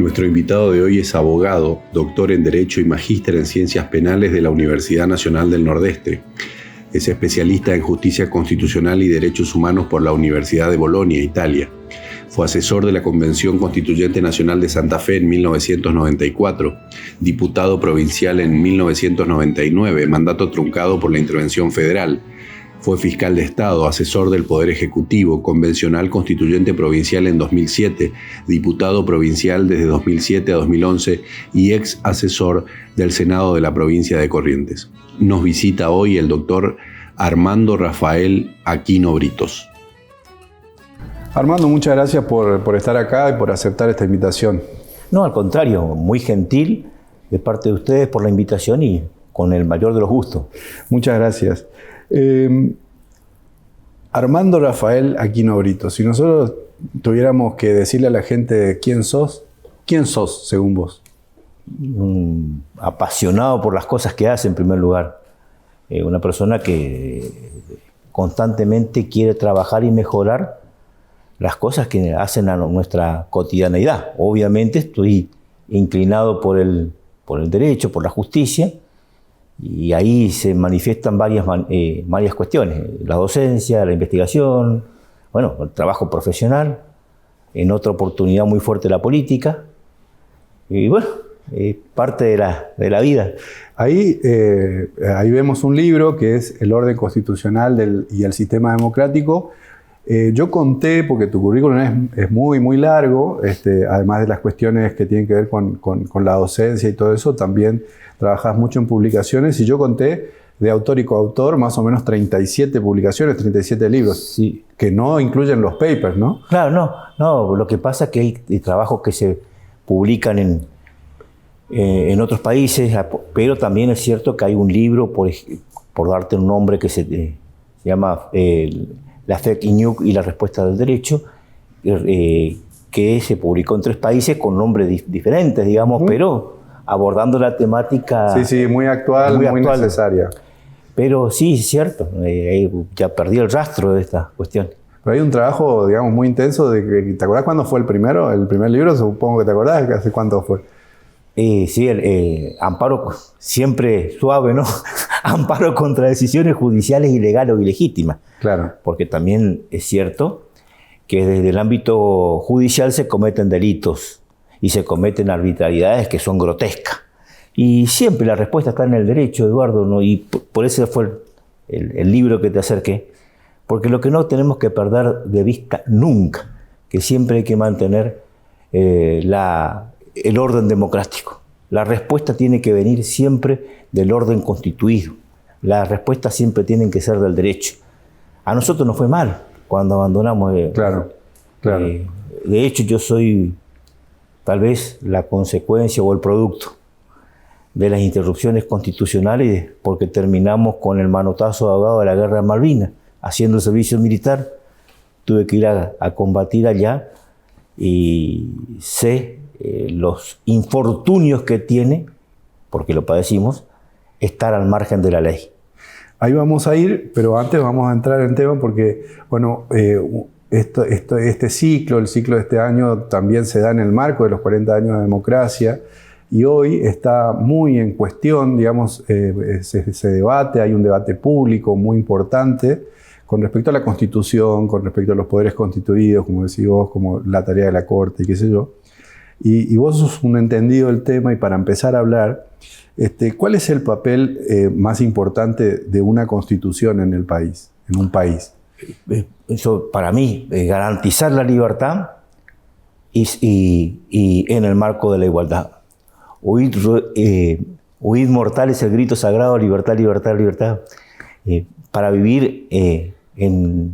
Nuestro invitado de hoy es abogado, doctor en Derecho y magíster en Ciencias Penales de la Universidad Nacional del Nordeste. Es especialista en Justicia Constitucional y Derechos Humanos por la Universidad de Bolonia, Italia. Fue asesor de la Convención Constituyente Nacional de Santa Fe en 1994, diputado provincial en 1999, mandato truncado por la intervención federal. Fue fiscal de Estado, asesor del Poder Ejecutivo, convencional constituyente provincial en 2007, diputado provincial desde 2007 a 2011 y ex asesor del Senado de la provincia de Corrientes. Nos visita hoy el doctor Armando Rafael Aquino Britos. Armando, muchas gracias por estar acá y por aceptar esta invitación. No, al contrario, muy gentil de parte de ustedes por la invitación y con el mayor de los gustos. Muchas gracias. Armando Rafael Aquino Britos, si nosotros tuviéramos que decirle a la gente quién sos según vos? Apasionado por las cosas que hace en primer lugar. Una persona que constantemente quiere trabajar y mejorar las cosas que hacen a nuestra cotidianeidad. Obviamente estoy inclinado por el derecho, por la justicia, y ahí se manifiestan varias cuestiones. La docencia, la investigación, bueno, el trabajo profesional, en otra oportunidad muy fuerte la política, y bueno, parte de la vida. Ahí vemos un libro que es El orden constitucional y el sistema democrático. Yo conté, porque tu currículum es muy, muy largo, además de las cuestiones que tienen que ver con la docencia y todo eso, también trabajas mucho en publicaciones, y yo conté de autor y coautor más o menos 37 publicaciones, 37 libros, sí, que no incluyen los papers, ¿no? Claro, no, lo que pasa es que hay trabajos que se publican en otros países, pero también es cierto que hay un libro, por darte un nombre, que se llama La Fake News y la respuesta del derecho, que se publicó en 3 países con nombres diferentes, digamos, pero abordando la temática... Sí, muy actual, muy necesaria. Pero sí, es cierto, ya perdí el rastro de esta cuestión. Pero hay un trabajo, digamos, muy intenso. ¿Te acordás cuándo fue el primero? El primer libro, supongo que te acordás, ¿hace cuánto fue? Sí, amparo siempre suave, ¿no? Amparo contra decisiones judiciales ilegales o ilegítimas. Claro. Porque también es cierto que desde el ámbito judicial se cometen delitos y se cometen arbitrariedades que son grotescas. Y siempre la respuesta está en el derecho, Eduardo, ¿no? Y por eso fue el libro que te acerqué. Porque lo que no tenemos que perder de vista nunca, que siempre hay que mantener el orden democrático. La respuesta tiene que venir siempre del orden constituido. Las respuestas siempre tienen que ser del derecho. A nosotros nos fue mal cuando abandonamos. Claro. De hecho, yo soy tal vez la consecuencia o el producto de las interrupciones constitucionales, porque terminamos con el manotazo ahogado de la guerra de Malvinas, haciendo el servicio militar. Tuve que ir a combatir allá y sé los infortunios que tiene, porque lo padecimos, estar al margen de la ley. Ahí vamos a ir, pero antes vamos a entrar en tema porque, bueno, este ciclo, el ciclo de este año también se da en el marco de los 40 años de democracia, y hoy está muy en cuestión, digamos, se debate, hay un debate público muy importante con respecto a la Constitución, con respecto a los poderes constituidos, como decís vos, como la tarea de la Corte y qué sé yo. Y vos sos un entendido del tema, y para empezar a hablar, ¿cuál es el papel más importante de una Constitución en el país, en un país? Eso, para mí, garantizar la libertad y en el marco de la igualdad. Oíd mortales el grito sagrado, libertad, libertad, libertad, para vivir en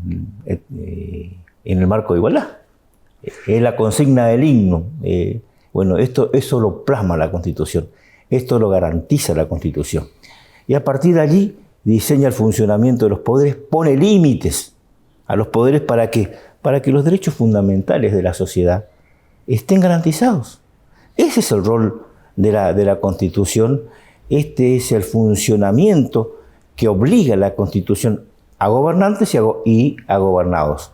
el marco de igualdad. Es la consigna del himno. Bueno, eso lo plasma la Constitución. Esto lo garantiza la Constitución. Y a partir de allí diseña el funcionamiento de los poderes, pone límites a los poderes para que los derechos fundamentales de la sociedad estén garantizados. Ese es el rol de la Constitución. Este es el funcionamiento que obliga a la Constitución a gobernantes y a gobernados.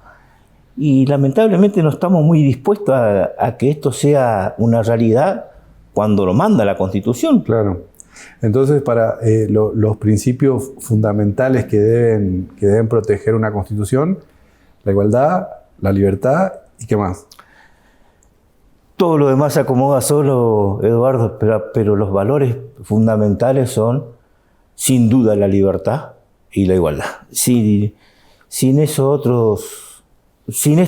Y lamentablemente no estamos muy dispuestos a que esto sea una realidad cuando lo manda la Constitución. Claro. Entonces, para los principios fundamentales que deben proteger una Constitución, la igualdad, la libertad y ¿qué más? Todo lo demás se acomoda solo, Eduardo, pero los valores fundamentales son, sin duda, la libertad y la igualdad. Sin estos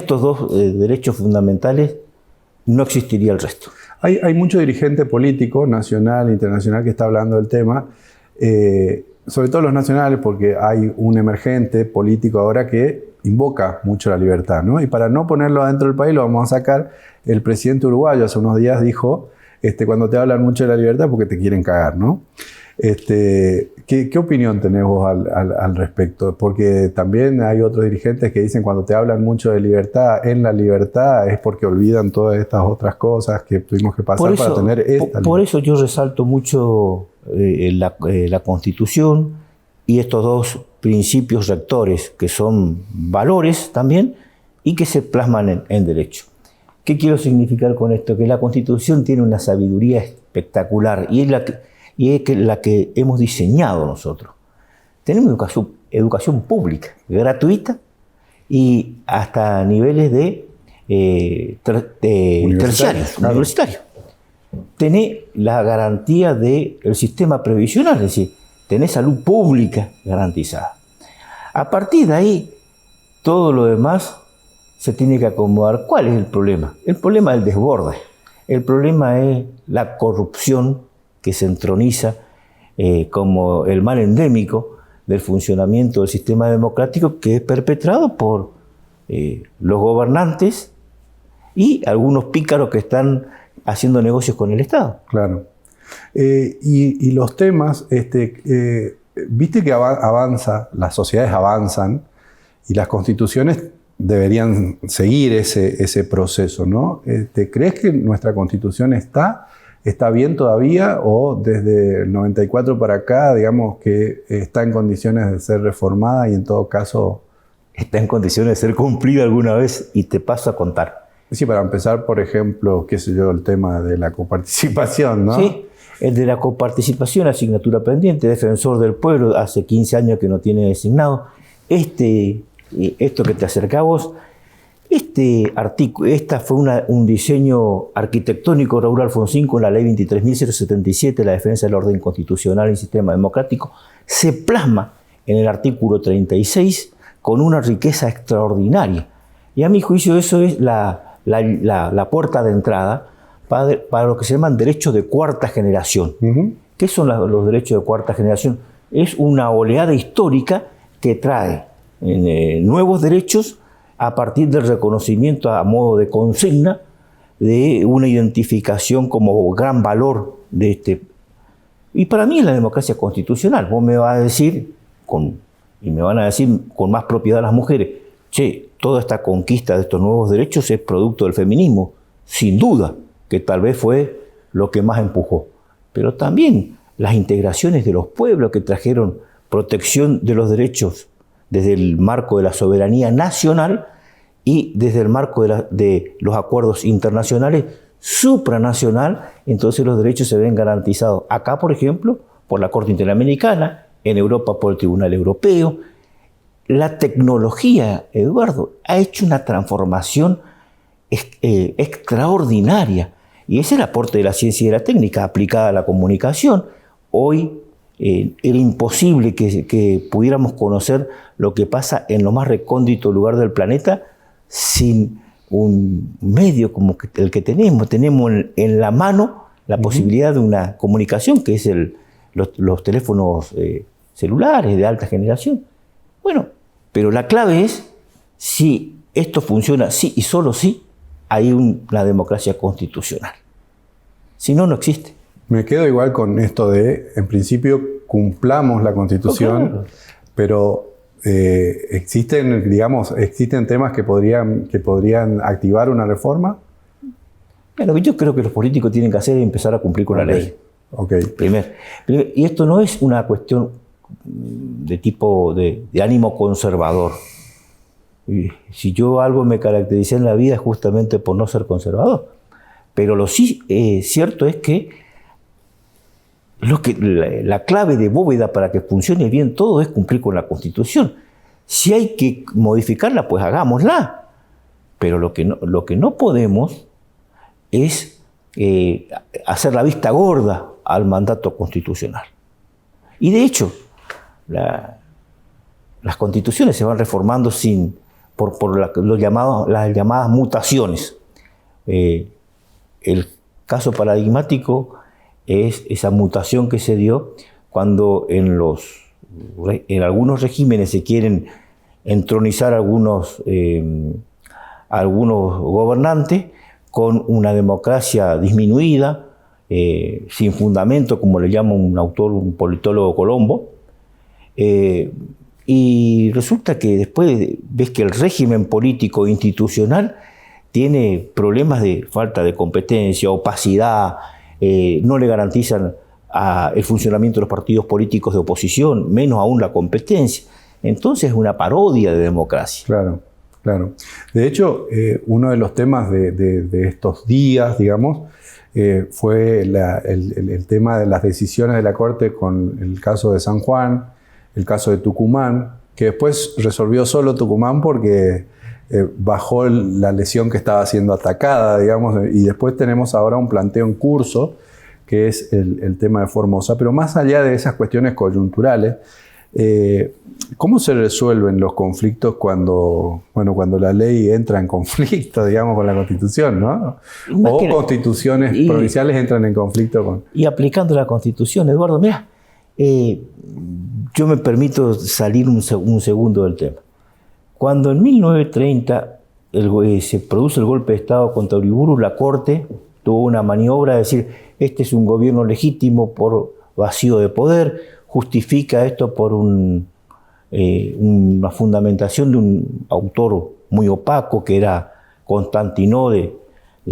dos derechos fundamentales, no existiría el resto. Hay mucho dirigente político, nacional e internacional, que está hablando del tema, sobre todo los nacionales, porque hay un emergente político ahora que invoca mucho la libertad, ¿no? Y para no ponerlo adentro del país, lo vamos a sacar. El presidente uruguayo hace unos días dijo, cuando te hablan mucho de la libertad, porque te quieren cagar, ¿no? ¿Qué opinión tenés vos al respecto? Porque también hay otros dirigentes que dicen cuando te hablan mucho de libertad, en la libertad es porque olvidan todas estas otras cosas que tuvimos que pasar para tener esta libertad. Por eso yo resalto mucho la Constitución y estos dos principios rectores que son valores también y que se plasman en derecho. ¿Qué quiero significar con esto? Que la Constitución tiene una sabiduría espectacular y es la que hemos diseñado nosotros. Tenemos educación pública, gratuita y hasta niveles de terciarios, universitarios. Tenés la garantía del sistema previsional, es decir, tenés salud pública garantizada. A partir de ahí, todo lo demás se tiene que acomodar. ¿Cuál es el problema? El problema es el desborde. El problema es la corrupción que se entroniza como el mal endémico del funcionamiento del sistema democrático, que es perpetrado por los gobernantes y algunos pícaros que están haciendo negocios con el Estado. Claro. Y los temas, viste que las sociedades avanzan y las constituciones deberían seguir ese proceso, ¿no? ¿Crees que nuestra Constitución está bien todavía o desde el 94 para acá, digamos que está en condiciones de ser reformada y en todo caso... Está en condiciones de ser cumplida alguna vez y te paso a contar. Sí, para empezar, por ejemplo, qué sé yo, el tema de la coparticipación, ¿no? Sí, el de la coparticipación, asignatura pendiente, defensor del pueblo, hace 15 años que no tiene designado. Esto que te acerca a vos, esta fue un diseño arquitectónico de Raúl Alfonsín con la ley 23.077, la defensa del orden constitucional y sistema democrático, se plasma en el artículo 36 con una riqueza extraordinaria. Y a mi juicio eso es la puerta de entrada para lo que se llaman derechos de cuarta generación. Uh-huh. ¿Qué son los derechos de cuarta generación? Es una oleada histórica que trae nuevos derechos a partir del reconocimiento a modo de consigna de una identificación como gran valor de este. Y para mí es la democracia constitucional. Vos me vas a decir, y me van a decir con más propiedad las mujeres, che, toda esta conquista de estos nuevos derechos es producto del feminismo, sin duda, que tal vez fue lo que más empujó. Pero también las integraciones de los pueblos que trajeron protección de los derechos desde el marco de la soberanía nacional y desde el marco de los acuerdos internacionales supranacional, entonces los derechos se ven garantizados. Acá, por ejemplo, por la Corte Interamericana, en Europa por el Tribunal Europeo. La tecnología, Eduardo, ha hecho una transformación extraordinaria. Y ese es el aporte de la ciencia y de la técnica aplicada a la comunicación. Hoy era imposible que pudiéramos conocer lo que pasa en lo más recóndito lugar del planeta sin un medio como el que tenemos. Tenemos en la mano la posibilidad de una comunicación, que es los teléfonos celulares de alta generación. Bueno, pero la clave es si esto funciona, sí y solo sí, hay una democracia constitucional. Si no, no existe. Me quedo igual con esto de, en principio, cumplamos la Constitución, claro, pero existen temas que podrían activar una reforma. Lo que yo creo que los políticos tienen que hacer es empezar a cumplir con la ley. Okay. Primero. Y esto no es una cuestión de tipo de ánimo conservador. Si yo algo me caractericé en la vida es justamente por no ser conservador. Pero lo sí cierto es que la clave de bóveda para que funcione bien todo es cumplir con la Constitución. Si hay que modificarla, pues hagámosla. Pero lo que no podemos es hacer la vista gorda al mandato constitucional. Y de hecho, las constituciones se van reformando por las llamadas mutaciones. El caso paradigmático es esa mutación que se dio cuando en algunos regímenes se quieren entronizar algunos gobernantes con una democracia disminuida, sin fundamento, como le llama un politólogo Colombo, y resulta que después ves que el régimen político institucional tiene problemas de falta de competencia, opacidad, no le garantizan el funcionamiento de los partidos políticos de oposición, menos aún la competencia. Entonces es una parodia de democracia. Claro, claro. De hecho, uno de los temas de estos días, digamos, fue el tema de las decisiones de la Corte con el caso de San Juan, el caso de Tucumán, que después resolvió solo Tucumán porque bajó la lesión que estaba siendo atacada, digamos, y después tenemos ahora un planteo en curso, que es el tema de Formosa. Pero más allá de esas cuestiones coyunturales, ¿cómo se resuelven los conflictos cuando la ley entra en conflicto, digamos, con la Constitución, ¿no? O constituciones provinciales entran en conflicto con... Y aplicando la Constitución, Eduardo, mira, yo me permito salir un segundo del tema. Cuando en 1930 se produce el golpe de Estado contra Uriburu, la Corte tuvo una maniobra de decir, este es un gobierno legítimo por vacío de poder, justifica esto por una fundamentación de un autor muy opaco que era Constantino de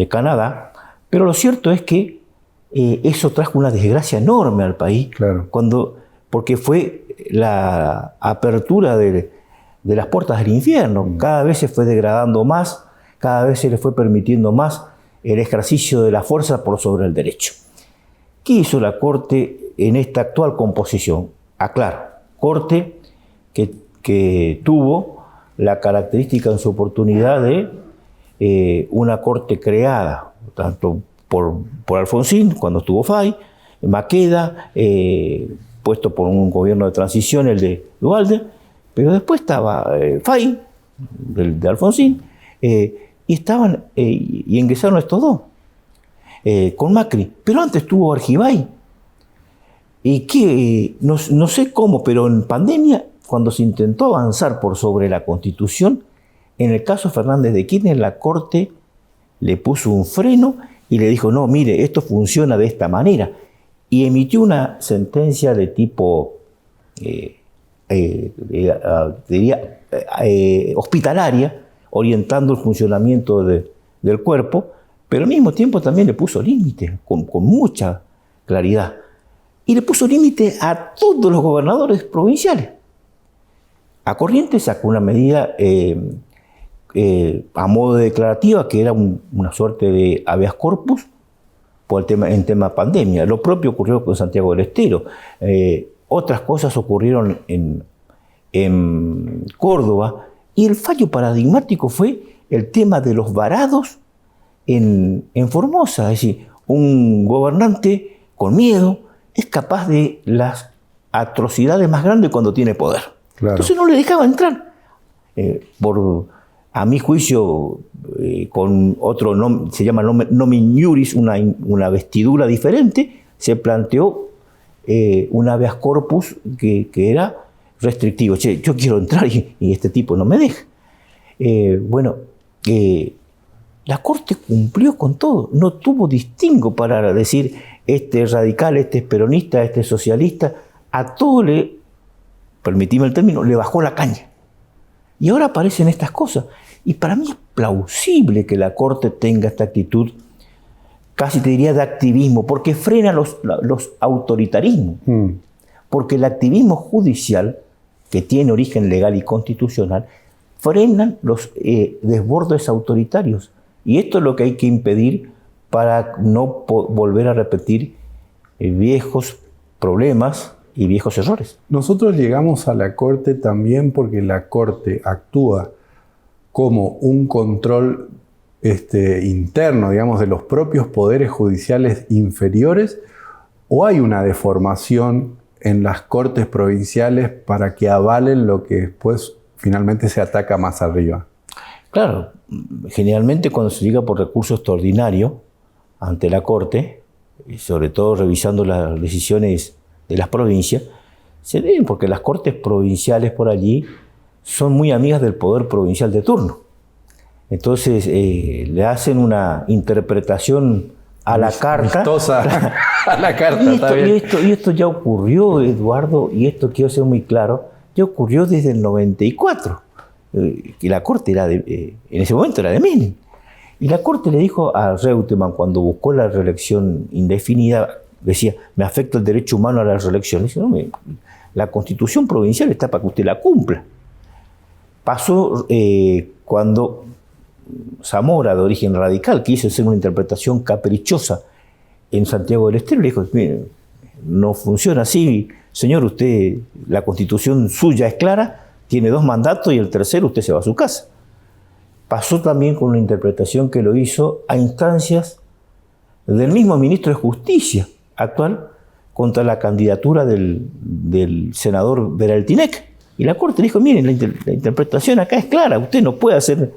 Canadá, pero lo cierto es que eso trajo una desgracia enorme al país, claro, porque fue la apertura de las puertas del infierno. Cada vez se fue degradando más, cada vez se le fue permitiendo más el ejercicio de la fuerza por sobre el derecho. ¿Qué hizo la Corte en esta actual composición? Aclaro, Corte que tuvo la característica en su oportunidad de una Corte creada, tanto por Alfonsín, cuando estuvo Fay, Maqueda, puesto por un gobierno de transición, el de Duhalde, pero después estaba Fay, de Alfonsín, y ingresaron estos dos, con Macri. Pero antes estuvo Argibay. Y que no sé cómo, pero en pandemia, cuando se intentó avanzar por sobre la Constitución, en el caso Fernández de Kirchner, la Corte le puso un freno y le dijo, no, mire, esto funciona de esta manera. Y emitió una sentencia de tipo, hospitalaria, orientando el funcionamiento del cuerpo, pero al mismo tiempo también le puso límites, con mucha claridad. Y le puso límite a todos los gobernadores provinciales. A Corrientes sacó una medida a modo declarativa, que era una suerte de habeas corpus en tema pandemia. Lo propio ocurrió con Santiago del Estero. Otras cosas ocurrieron en Córdoba. Y el fallo paradigmático fue el tema de los varados en Formosa. Es decir, un gobernante con miedo es capaz de las atrocidades más grandes cuando tiene poder. Claro. Entonces no le dejaba entrar. A mi juicio, con otro nombre, se llama nomen iuris, una vestidura diferente, se planteó un habeas corpus que era restrictivo. Che, yo quiero entrar y este tipo no me deja. La Corte cumplió con todo. No tuvo distingo para decir este es radical, este es peronista, este es socialista. A todo permitime el término, le bajó la caña. Y ahora aparecen estas cosas. Y para mí es plausible que la Corte tenga esta actitud, casi te diría de activismo, porque frena los autoritarismos. Porque el activismo judicial, que tiene origen legal y constitucional, frenan los desbordes autoritarios. Y esto es lo que hay que impedir para no volver a repetir viejos problemas y viejos errores. Nosotros llegamos a la Corte también porque la Corte actúa como un control interno, digamos, de los propios poderes judiciales inferiores, o hay una deformación en las Cortes provinciales para que avalen lo que después finalmente se ataca más arriba. Claro, generalmente cuando se llega por recurso extraordinario ante la Corte, y sobre todo revisando las decisiones de las provincias, se deben porque las Cortes provinciales por allí son muy amigas del poder provincial de turno. Entonces le hacen una interpretación a la carta. Amistosa a la carta, está bien. Y esto ya ocurrió, Eduardo, y esto quiero ser muy claro, ya ocurrió desde el 94, que la Corte era en ese momento era de Menem. Y la Corte le dijo a Reutemann, cuando buscó la reelección indefinida, decía, me afecta el derecho humano a la reelección. Dice, no, la Constitución provincial está para que usted la cumpla. Pasó cuando Zamora, de origen radical, quiso hacer una interpretación caprichosa en Santiago del Estero, le dijo, mire, no funciona así, señor, usted, la Constitución suya es clara, tiene 2 mandatos y el tercero usted se va a su casa. Pasó también con una interpretación que lo hizo a instancias del mismo ministro de Justicia actual contra la candidatura del senador Veraltinec. Y la Corte dijo, miren, la interpretación acá es clara, usted no puede hacer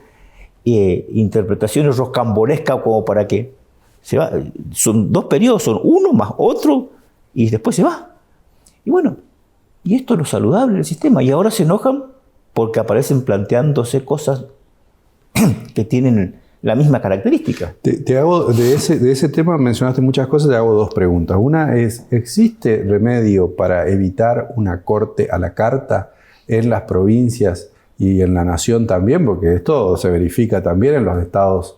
interpretaciones rocambolescas como para que se va. Son 2 periodos, son uno más otro y después se va. Y bueno, y esto es lo saludable del sistema. Y ahora se enojan porque aparecen planteándose cosas que tienen la misma característica. Te hago, de ese tema mencionaste muchas cosas, te hago 2 preguntas. Una es, ¿existe remedio para evitar una corte a la carta en las provincias y en la nación también? Porque esto se verifica también en los estados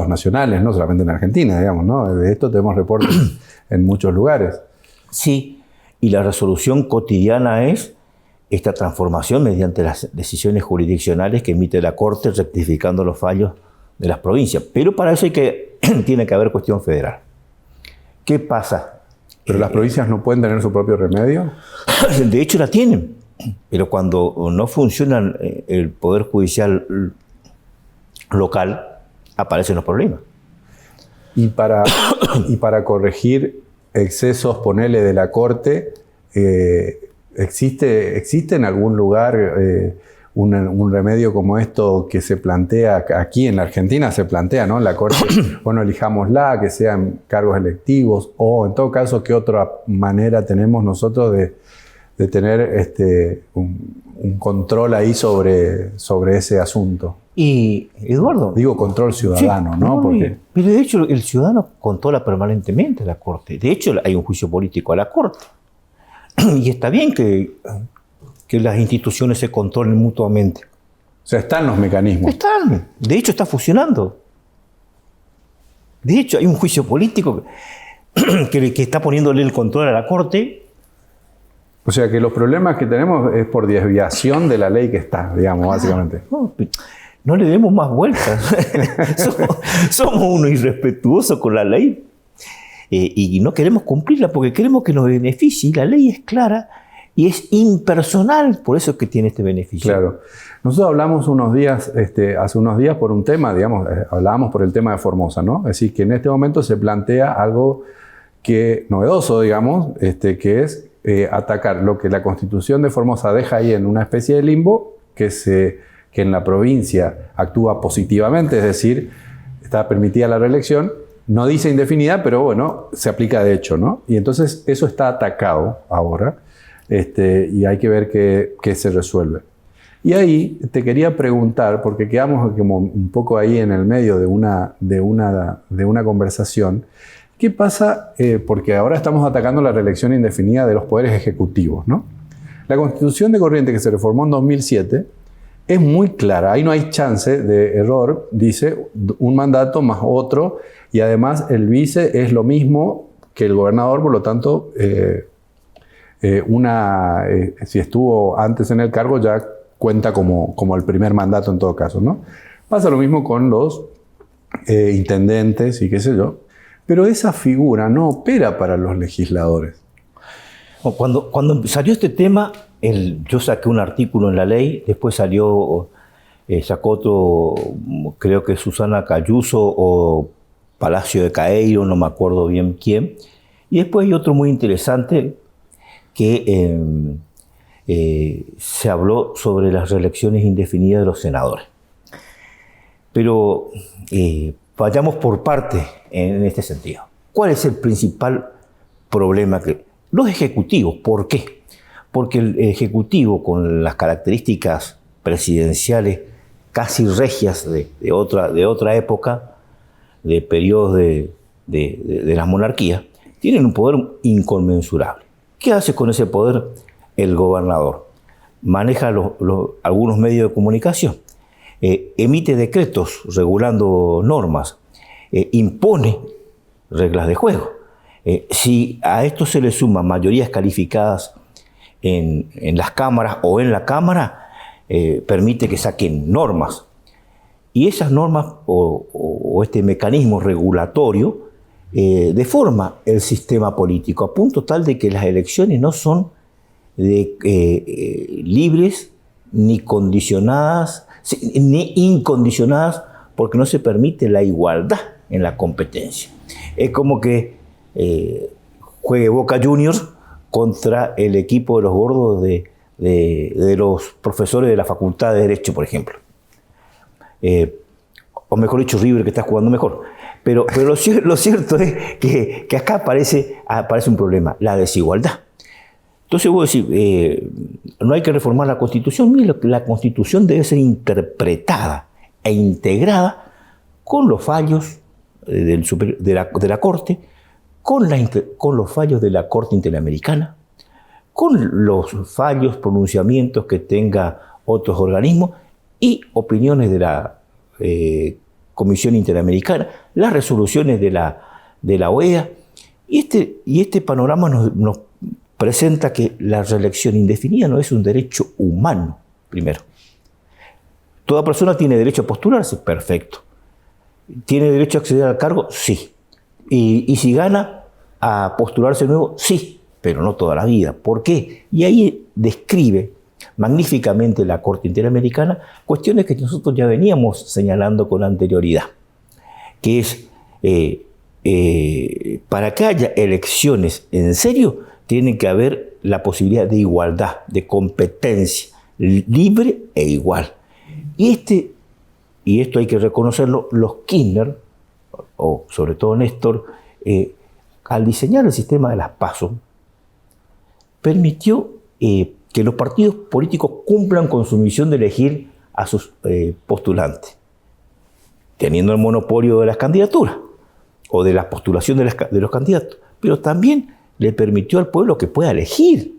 nacionales, no solamente en Argentina, digamos, ¿no? De esto tenemos reportes en muchos lugares. Sí, y la resolución cotidiana es esta transformación mediante las decisiones jurisdiccionales que emite la Corte rectificando los fallos de las provincias. Pero para eso tiene que haber cuestión federal. ¿Qué pasa? ¿Pero las provincias no pueden tener su propio remedio? De hecho la tienen, pero cuando no funciona el Poder Judicial local, aparecen los problemas. Y para corregir excesos, ponele, de la Corte, ¿existe en algún lugar un remedio como esto que se plantea aquí en la Argentina? Se plantea, ¿no? La Corte, bueno, elijámosla, que sean cargos electivos, o en todo caso, ¿qué otra manera tenemos nosotros de tener un control ahí sobre ese asunto? Y, Eduardo... Digo control ciudadano, sí, ¿no? Porque... Pero de hecho el ciudadano controla permanentemente la Corte. De hecho hay un juicio político a la Corte. Y está bien que las instituciones se controlen mutuamente. O sea, están los mecanismos. Están. De hecho está funcionando. De hecho hay un juicio político que está poniéndole el control a la Corte. O sea que los problemas que tenemos es por desviación de la ley que está, digamos, básicamente. No le demos más vueltas. somos unos irrespetuosos con la ley y no queremos cumplirla porque queremos que nos beneficie. La ley es clara y es impersonal, por eso es que tiene este beneficio. Claro. Nosotros hablamos hace unos días por un tema, digamos, hablábamos por el tema de Formosa, ¿no? Es decir, que en este momento se plantea algo novedoso, digamos, que es atacar lo que la Constitución de Formosa deja ahí en una especie de limbo, que en la provincia actúa positivamente, es decir, está permitida la reelección, no dice indefinida, pero bueno, se aplica de hecho, ¿no? Y entonces eso está atacado ahora, y hay que ver qué se resuelve. Y ahí te quería preguntar, porque quedamos como un poco ahí en el medio de una conversación, ¿qué pasa? Porque ahora estamos atacando la reelección indefinida de los poderes ejecutivos, ¿no? La Constitución de Corrientes, que se reformó en 2007, es muy clara, ahí no hay chance de error, dice un mandato más otro, y además el vice es lo mismo que el gobernador, por lo tanto, si estuvo antes en el cargo ya cuenta como el primer mandato en todo caso, ¿no? Pasa lo mismo con los intendentes y qué sé yo, pero esa figura no opera para los legisladores. Cuando salió este tema, yo saqué un artículo en La Ley, después sacó otro, creo que Susana Cayuso o Palacio de Caeiro, no me acuerdo bien quién, y después hay otro muy interesante que se habló sobre las reelecciones indefinidas de los senadores. Pero vayamos por parte en este sentido. ¿Cuál es el principal problema? Los ejecutivos. ¿Por qué? Porque el ejecutivo, con las características presidenciales casi regias de otra época, de periodos de las monarquías, tienen un poder inconmensurable. ¿Qué hace con ese poder el gobernador? Maneja algunos medios de comunicación, emite decretos regulando normas, impone reglas de juego. Si a esto se le suman mayorías calificadas en las cámaras o en la Cámara, permite que saquen normas. Y esas normas o este mecanismo regulatorio deforma el sistema político a punto tal de que las elecciones no son libres ni condicionadas, ni incondicionadas, porque no se permite la igualdad en la competencia. Es como que juegue Boca Juniors contra el equipo de los gordos de los profesores de la Facultad de Derecho, por ejemplo. O mejor dicho, River, que está jugando mejor. Pero lo cierto es que acá aparece un problema, la desigualdad. Entonces vos decís, no hay que reformar la Constitución. Mira, la Constitución debe ser interpretada e integrada con los fallos de la Corte, con los fallos de la Corte Interamericana, con los fallos, pronunciamientos que tenga otros organismos y opiniones de la Comisión Interamericana, las resoluciones de la OEA. Y este panorama nos presenta que la reelección indefinida no es un derecho humano, primero. ¿Toda persona tiene derecho a postularse? Perfecto. ¿Tiene derecho a acceder al cargo? Sí. ¿Y si gana a postularse de nuevo? Sí, pero no toda la vida. ¿Por qué? Y ahí describe magníficamente la Corte Interamericana cuestiones que nosotros ya veníamos señalando con anterioridad, que es, para que haya elecciones en serio, tiene que haber la posibilidad de igualdad, de competencia, libre e igual. Y esto hay que reconocerlo, los Kirchner, o sobre todo Néstor, al diseñar el sistema de las PASO, permitió que los partidos políticos cumplan con su misión de elegir a sus postulantes, teniendo el monopolio de las candidaturas o de la postulación de los candidatos, pero también le permitió al pueblo que pueda elegir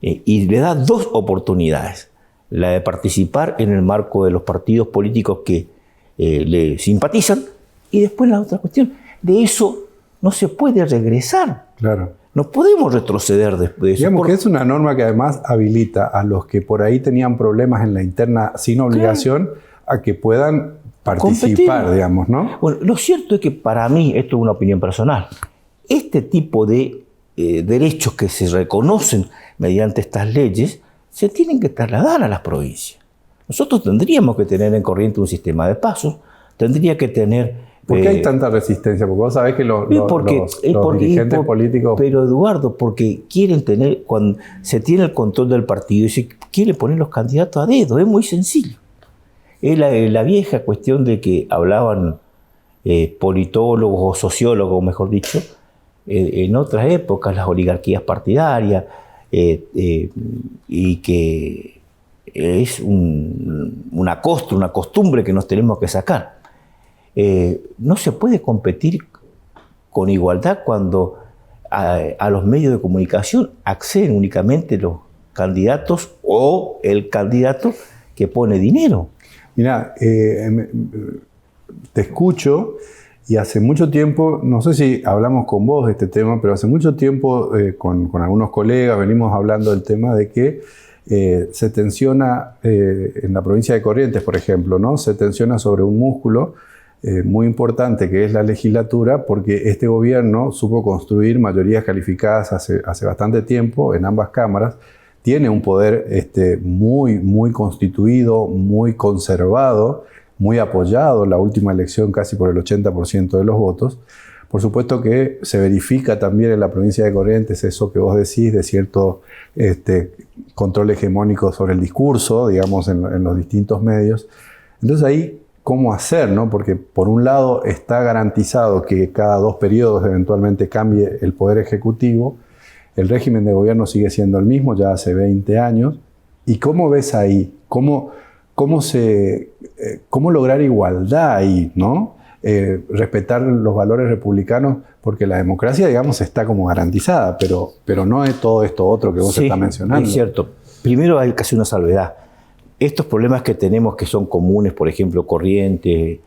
y le da dos oportunidades: la de participar en el marco de los partidos políticos que le simpatizan, y después la otra cuestión, de eso no se puede regresar. Claro. No podemos retroceder de eso. Digamos que es una norma que además habilita a los que por ahí tenían problemas en la interna sin obligación, claro, a que puedan participar, competir, digamos, ¿no? Bueno, lo cierto es que para mí, esto es una opinión personal, este tipo de derechos que se reconocen mediante estas leyes se tienen que trasladar a las provincias. Nosotros tendríamos que tener en Corrientes un sistema de pasos, tendría que tener... ¿Por qué hay tanta resistencia? Porque vos sabés que los dirigentes políticos... Pero Eduardo, porque quieren tener, cuando se tiene el control del partido y se quiere poner los candidatos a dedo, es muy sencillo. Es la vieja cuestión de que hablaban politólogos o sociólogos, mejor dicho, en otras épocas, las oligarquías partidarias, y que es una costumbre que nos tenemos que sacar. No se puede competir con igualdad cuando a los medios de comunicación acceden únicamente los candidatos o el candidato que pone dinero. Mirá, te escucho y hace mucho tiempo, no sé si hablamos con vos de este tema, pero hace mucho tiempo con algunos colegas venimos hablando del tema de que se tensiona en la provincia de Corrientes, por ejemplo, ¿no? Se tensiona sobre un músculo muy importante que es la legislatura, porque este gobierno supo construir mayorías calificadas hace bastante tiempo en ambas cámaras. Tiene un poder muy constituido, muy conservado, muy apoyado en la última elección casi por el 80% de los votos. Por supuesto que se verifica también en la provincia de Corrientes eso que vos decís de cierto control hegemónico sobre el discurso, digamos, en los distintos medios. Entonces ahí, ¿cómo hacer, no? Porque por un lado está garantizado que cada 2 periodos eventualmente cambie el poder ejecutivo. El régimen de gobierno sigue siendo el mismo ya hace 20 años. ¿Y cómo ves ahí? ¿Cómo lograr igualdad ahí, ¿no? Respetar los valores republicanos, porque la democracia, digamos, está como garantizada, pero no es todo esto otro que vos estás mencionando. Es cierto. Primero hay que hacer una salvedad. Estos problemas que tenemos, que son comunes, por ejemplo, Corrientes,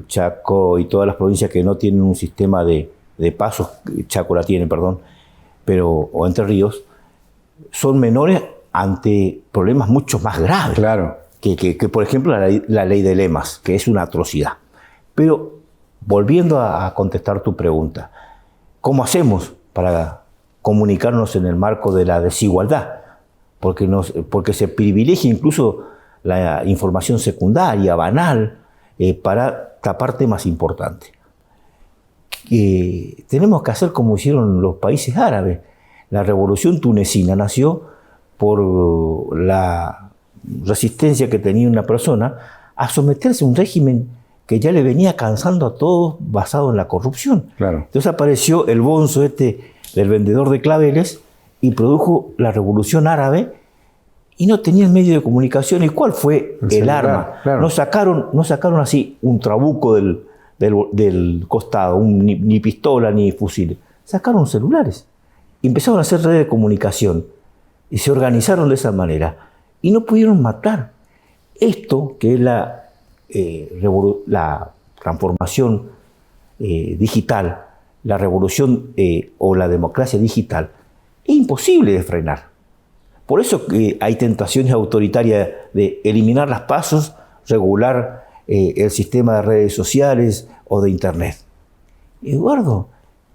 Chaco y todas las provincias que no tienen un sistema de pasos, Chaco la tiene, perdón, o Entre Ríos, son menores ante problemas mucho más graves. Claro. Que por ejemplo, la ley de lemas, que es una atrocidad. Pero, volviendo a contestar tu pregunta, ¿cómo hacemos para comunicarnos en el marco de la desigualdad? Porque se privilegia incluso la información secundaria, banal, para tapar temas importantes. Tenemos que hacer como hicieron los países árabes. La revolución tunecina nació por la resistencia que tenía una persona a someterse a un régimen que ya le venía cansando a todos basado en la corrupción. Claro. Entonces apareció el bonzo del vendedor de claveles y produjo la revolución árabe y no tenían medio de comunicación. ¿Y cuál fue el arma? Claro. No sacaron así un trabuco del costado, ni pistola ni fusil. Sacaron celulares. Y empezaron a hacer redes de comunicación. Y se organizaron de esa manera. Y no pudieron matar. Esto, que es la transformación digital, la revolución o la democracia digital, es imposible de frenar. Por eso hay tentaciones autoritarias de eliminar las pasos, regular el sistema de redes sociales o de Internet. Eduardo,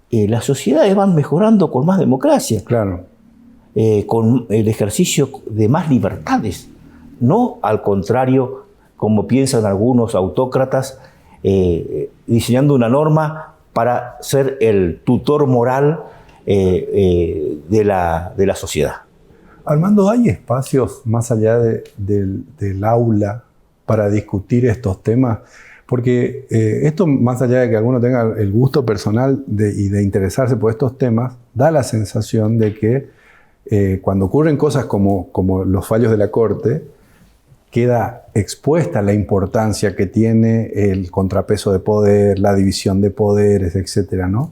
las sociedades van mejorando con más democracia, Claro. con el ejercicio de más libertades, no al contrario, como piensan algunos autócratas, diseñando una norma para ser el tutor moral de la sociedad. Armando, ¿hay espacios más allá del aula para discutir estos temas? Porque esto, más allá de que alguno tenga el gusto personal y de interesarse por estos temas, da la sensación de que cuando ocurren cosas como los fallos de la Corte, queda expuesta la importancia que tiene el contrapeso de poder, la división de poderes, etcétera, ¿no?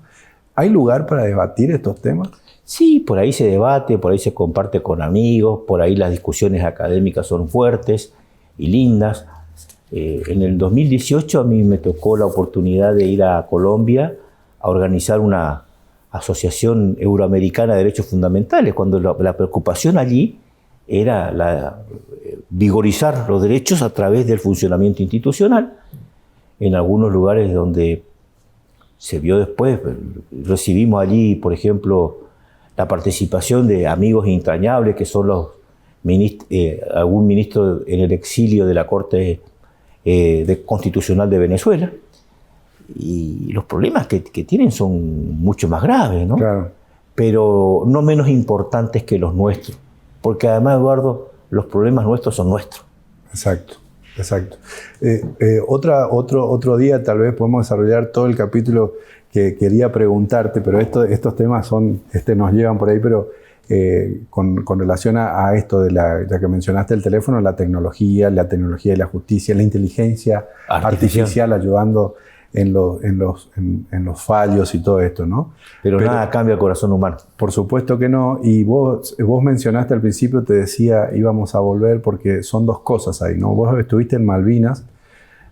¿Hay lugar para debatir estos temas? Sí, por ahí se debate, por ahí se comparte con amigos, por ahí las discusiones académicas son fuertes y lindas. En el 2018 a mí me tocó la oportunidad de ir a Colombia a organizar una asociación euroamericana de derechos fundamentales, cuando la preocupación allí era vigorizar los derechos a través del funcionamiento institucional. En algunos lugares donde se vio después, recibimos allí, por ejemplo, la participación de amigos entrañables que son algún ministro en el exilio de la Corte Constitucional de Venezuela. Y los problemas que tienen son mucho más graves, ¿no? Claro. Pero no menos importantes que los nuestros. Porque además, Eduardo, los problemas nuestros son nuestros. Exacto. Otro día tal vez podemos desarrollar todo el capítulo que quería preguntarte, pero estos temas nos llevan por ahí, pero con relación a esto ya que mencionaste el teléfono, la tecnología de la justicia, la inteligencia artificial ayudando en los fallos y todo esto, ¿no? Pero nada cambia el corazón humano. Por supuesto que no. Y vos mencionaste al principio, te decía, íbamos a volver porque son dos cosas ahí, ¿no? Vos estuviste en Malvinas.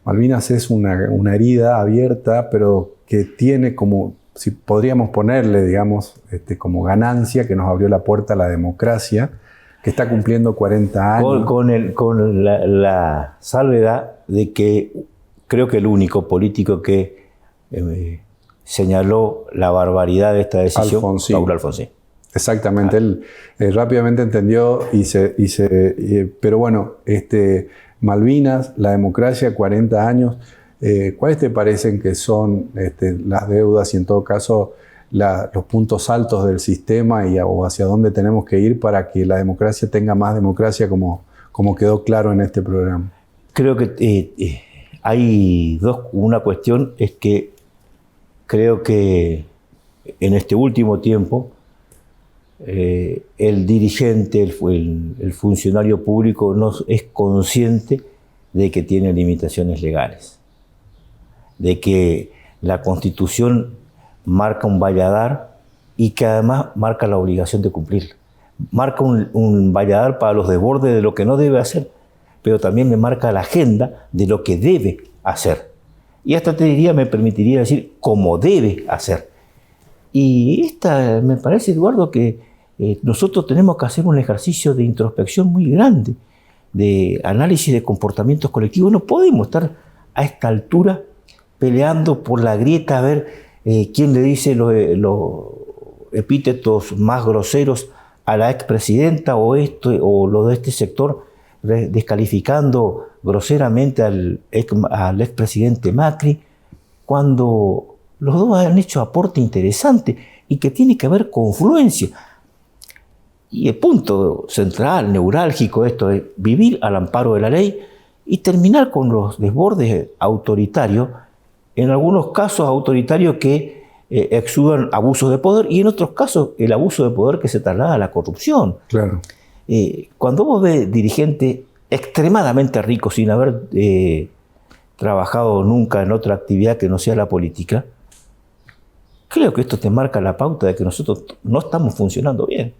Malvinas es una herida abierta, pero que tiene como, si podríamos ponerle, digamos, como ganancia, que nos abrió la puerta a la democracia, que está cumpliendo 40 años. Con la salvedad de que creo que el único político que señaló la barbaridad de esta decisión, Raúl Alfonsín. Exactamente, él rápidamente entendió pero bueno, Malvinas, la democracia, 40 años, ¿cuáles te parecen que son las deudas y en todo caso los puntos altos del sistema o hacia dónde tenemos que ir para que la democracia tenga más democracia como quedó claro en este programa? Creo que hay una cuestión es que creo que en este último tiempo el dirigente, el funcionario público no es consciente de que tiene limitaciones legales, de que la Constitución marca un valladar y que además marca la obligación de cumplirla. Marca un valladar para los desbordes de lo que no debe hacer, pero también le marca la agenda de lo que debe hacer. Y hasta me permitiría decir cómo debe hacer. Y me parece, Eduardo, que nosotros tenemos que hacer un ejercicio de introspección muy grande, de análisis de comportamientos colectivos. No podemos estar a esta altura peleando por la grieta a ver quién le dice los epítetos más groseros a la expresidenta o lo de este sector, descalificando groseramente al expresidente Macri, cuando los dos han hecho aporte interesante y que tiene que haber confluencia. Y el punto central, neurálgico, esto es vivir al amparo de la ley y terminar con los desbordes autoritarios, en algunos casos autoritarios que exudan abusos de poder y en otros casos el abuso de poder que se traslada a la corrupción. Claro. Cuando vos ves dirigentes extremadamente ricos sin haber trabajado nunca en otra actividad que no sea la política, creo que esto te marca la pauta de que nosotros no estamos funcionando bien.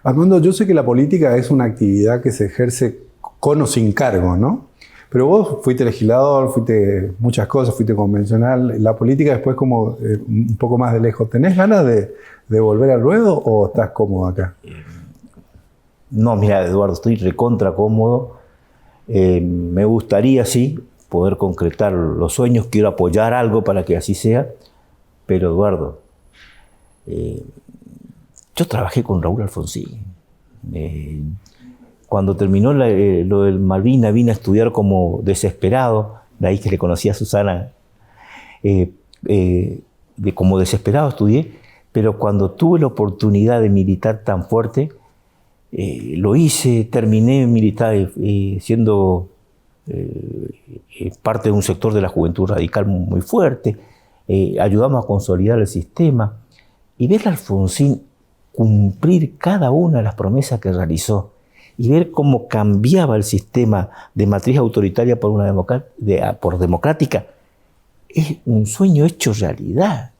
Armando, yo sé que la política es una actividad que se ejerce con o sin cargo, ¿no? Pero vos fuiste legislador, fuiste muchas cosas, fuiste convencional. La política después como un poco más de lejos. ¿Tenés ganas de volver al ruedo o estás cómodo acá? No, mira, Eduardo, estoy recontra cómodo. Me gustaría, sí, poder concretar los sueños. Quiero apoyar algo para que así sea. Pero, Eduardo, yo trabajé con Raúl Alfonsín. Cuando terminó lo del Malvinas, vine a estudiar como desesperado. De ahí que le conocí a Susana. Como desesperado estudié. Pero cuando tuve la oportunidad de militar tan fuerte, lo hice, terminé militar siendo parte de un sector de la juventud radical muy fuerte. Ayudamos a consolidar el sistema. Y ver a Alfonsín cumplir cada una de las promesas que realizó y ver cómo cambiaba el sistema de matriz autoritaria por democrática, es un sueño hecho realidad.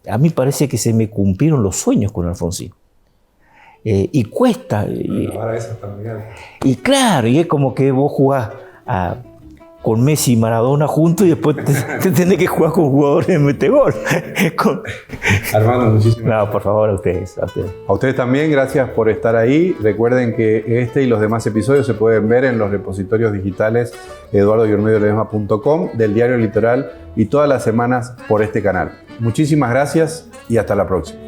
A mí parece que se me cumplieron los sueños con Alfonsín. Y cuesta. Y claro, y es como que vos jugás con Messi y Maradona juntos y después te tenés que jugar con jugadores de metegol. Armando, muchísimas gracias. No, por favor, a ustedes. A ustedes también, gracias por estar ahí. Recuerden que este y los demás episodios se pueden ver en los repositorios digitales eduardo-ledesma.com, del Diario Litoral y todas las semanas por este canal. Muchísimas gracias y hasta la próxima.